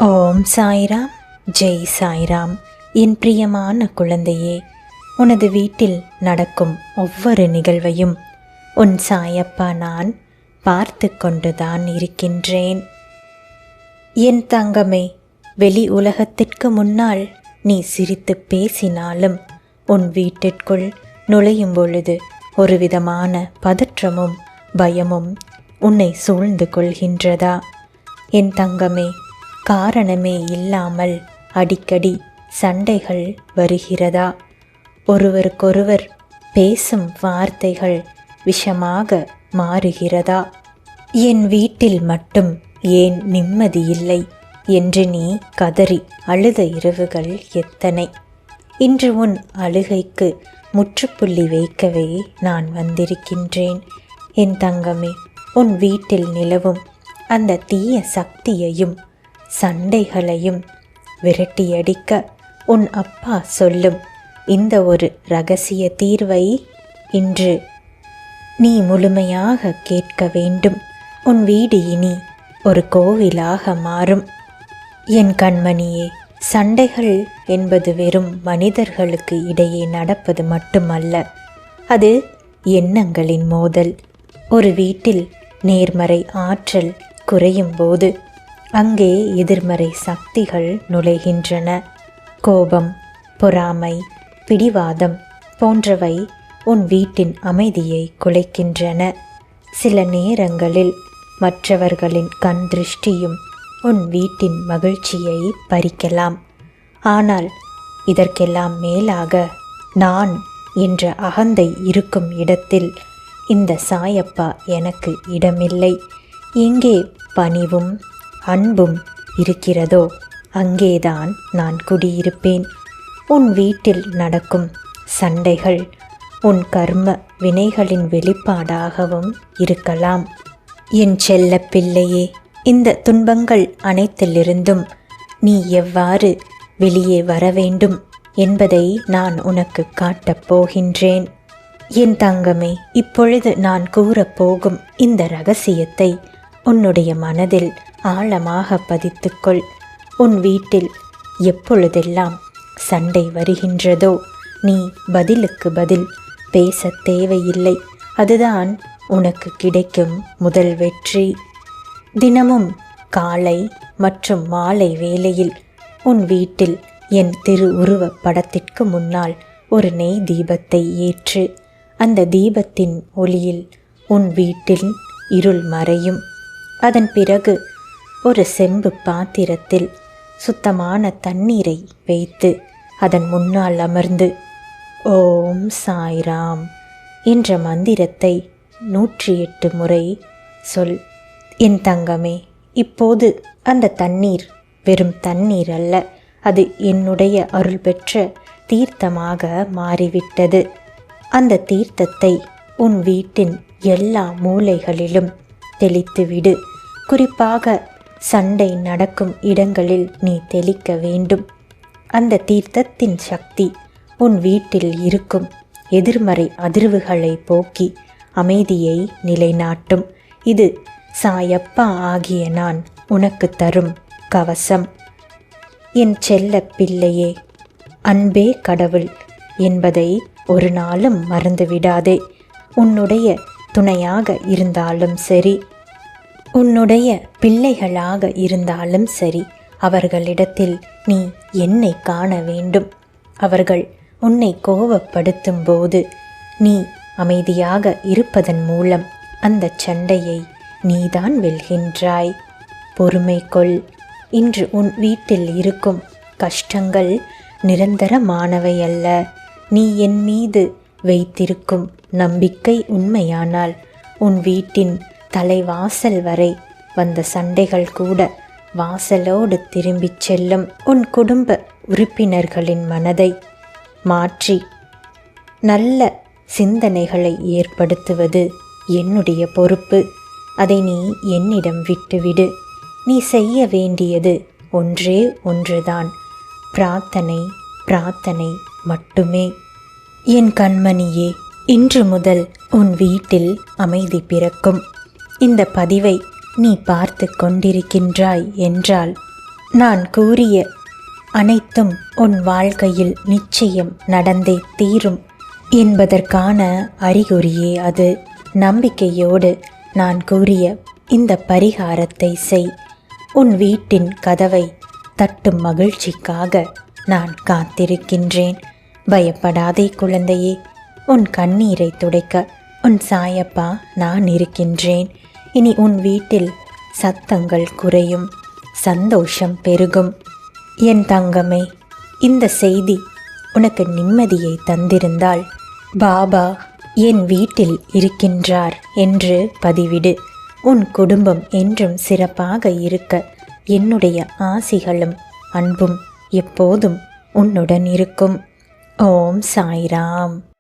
ஓம் சாய்ராம். ஜெய் சாய்ராம். என் பிரியமான குழந்தையே, உனது வீட்டில் நடக்கும் ஒவ்வொரு நிகழ்வையும் உன் சாயப்பா நான் பார்த்து கொண்டுதான் இருக்கின்றேன். என் தங்கமே, வெளி உலகத்திற்கு முன்னால் நீ சிரித்து பேசினாலும் உன் வீட்டிற்குள் நுழையும் பொழுது ஒரு விதமான பதற்றமும் பயமும் உன்னை சூழ்ந்து கொள்கின்றதா? என் தங்கமே, காரணமே இல்லாமல் அடிக்கடி சண்டைகள் வருகிறதா? ஒருவருக்கொருவர் பேசும் வார்த்தைகள் விஷமாக மாறுகிறதா? என் வீட்டில் மட்டும் ஏன் நிம்மதி இல்லை என்று நீ கதறி அழுத இரவுகள் எத்தனை? இன்று உன் அழுகைக்கு முற்றுப்புள்ளி வைக்கவே நான் வந்திருக்கின்றேன். என் தங்கமே, உன் வீட்டில் நிலவும் அந்த தீய சக்தியையும் சண்டைகளையும் விரட்டியடிக்க உன் அப்பா சொல்லும் இந்த ஒரு இரகசிய தீர்வை இன்று நீ முழுமையாக கேட்க வேண்டும். உன் வீடு இனி ஒரு கோவிலாக மாறும். என் கண்மணியே, சண்டைகள் என்பது வெறும் மனிதர்களுக்கு இடையே நடப்பது மட்டுமல்ல, அது எண்ணங்களின் மோதல். ஒரு வீட்டில் நேர்மறை ஆற்றல் குறையும் போது அங்கே எதிர்மறை சக்திகள் நுழைகின்றன. கோபம், பொறாமை, பிடிவாதம் போன்றவை உன் வீட்டின் அமைதியை குலைக்கின்றன. சில நேரங்களில் மற்றவர்களின் கண் திருஷ்டியும் உன் வீட்டின் மகிழ்ச்சியை பறிக்கலாம். ஆனால் இதற்கெல்லாம் மேலாக நான் என்ற அகந்தை இருக்கும் இடத்தில் இந்த சாயப்பா எனக்கு இடமில்லை. எங்கே பணிவும் அன்பும் இருக்கிறதோ அங்கேதான் நான் குடியிருப்பேன். உன் வீட்டில் நடக்கும் சண்டைகள் உன் கர்ம வினைகளின் வெளிப்பாடாகவும் இருக்கலாம். என் செல்ல பிள்ளையே, இந்த துன்பங்கள் அனைத்திலிருந்தும் நீ எவ்வாறு வெளியே வர வேண்டும் என்பதை நான் உனக்கு காட்டப் போகின்றேன். என் தங்கமே, இப்பொழுது நான் கூறப்போகும் இந்த இரகசியத்தை உன்னுடைய மனதில் ஆழமாக பதித்துக்கொள். உன் வீட்டில் எப்பொழுதெல்லாம் சண்டை வருகின்றதோ நீ பதிலுக்கு பதில் பேச தேவையில்லை. அதுதான் உனக்கு கிடைக்கும் முதல் வெற்றி. தினமும் காலை மற்றும் மாலை வேளையில் உன் வீட்டில் என் திருவுருவ படத்திற்கு முன்னால் ஒரு நெய் தீபத்தை ஏற்று. அந்த தீபத்தின் ஒளியில் உன் வீட்டில் இருள் மறையும். அதன் பிறகு ஒரு செம்பு பாத்திரத்தில் சுத்தமான தண்ணீரை வைத்து அதன் முன்னால் அமர்ந்து ஓம் சாய்ராம் என்ற மந்திரத்தை 108 முறை சொல். என் தங்கமே, இப்போது அந்த தண்ணீர் வெறும் தண்ணீர் அல்ல, அது என்னுடைய அருள் பெற்ற தீர்த்தமாக மாறிவிட்டது. அந்த தீர்த்தத்தை உன் வீட்டின் எல்லா மூலைகளிலும் தெளித்துவிடு. குறிப்பாக சண்டை நடக்கும் இடங்களில் நீ தெளிக்க வேண்டும். அந்த தீர்த்தத்தின் சக்தி உன் வீட்டில் இருக்கும் எதிர்மறை அதிர்வுகளை போக்கி அமைதியை நிலைநாட்டும். இது சாயப்பா ஆகிய நான் உனக்கு தரும் கவசம். என் செல்ல பிள்ளையே, அன்பே கடவுள் என்பதை ஒரு நாளும் மறந்துவிடாதே. உன்னுடைய துணையாக இருந்தாலும் சரி, உன்னுடைய பிள்ளைகளாக இருந்தாலும் சரி, அவர்களிடத்தில் நீ என்னை காண வேண்டும். அவர்கள் உன்னை கோபப்படுத்தும் போது நீ அமைதியாக இருப்பதன் மூலம் அந்த சண்டையை நீதான் வெல்கின்றாய். பொறுமை கொள். இன்று உன் வீட்டில் இருக்கும் கஷ்டங்கள் நிரந்தரமானவை அல்ல. நீ என் மீது வைத்திருக்கும் நம்பிக்கை உண்மையானால் உன் வீட்டின் தலைவாசல் வரை வந்த சண்டைகள் கூட வாசலோடு திரும்பிச் செல்லும். உன் குடும்ப உறுப்பினர்களின் மனதை மாற்றி நல்ல சிந்தனைகளை ஏற்படுத்துவது என்னுடைய பொறுப்பு. அதை நீ என்னிடம் விட்டுவிடு. நீ செய்ய வேண்டியது ஒன்றே ஒன்றுதான், பிரார்த்தனை, பிரார்த்தனை மட்டுமே. என் கண்மணியே, இன்று முதல் உன் வீட்டில் அமைதி பிறக்கும். இந்த பதிவை நீ பார்த்து கொண்டிருக்கின்றாய் என்றால் நான் கூறிய அனைத்தும் உன் வாழ்க்கையில் நிச்சயம் நடந்தே தீரும் என்பதற்கான அறிகுறியே அது. நம்பிக்கையோடு நான் கூறிய இந்த பரிகாரத்தை செய். உன் வீட்டின் கதவை தட்டும் மகிழ்ச்சிக்காக நான் காத்திருக்கின்றேன். பயப்படாதே குழந்தையே, உன் கண்ணீரை துடைக்க உன் சாயப்பா நான் இருக்கின்றேன். இனி உன் வீட்டில் சத்தங்கள் குறையும், சந்தோஷம் பெருகும். என் தங்கமே, இந்த செய்தி உனக்கு நிம்மதியை தந்திருந்தால் பாபா என் வீட்டில் இருக்கின்றார் என்று பதிவிடு. உன் குடும்பம் என்றும் சிறப்பாக இருக்க என்னுடைய ஆசிகளும் அன்பும் எப்போதும் உன்னுடன் இருக்கும். ஓம் சாய்ராம்.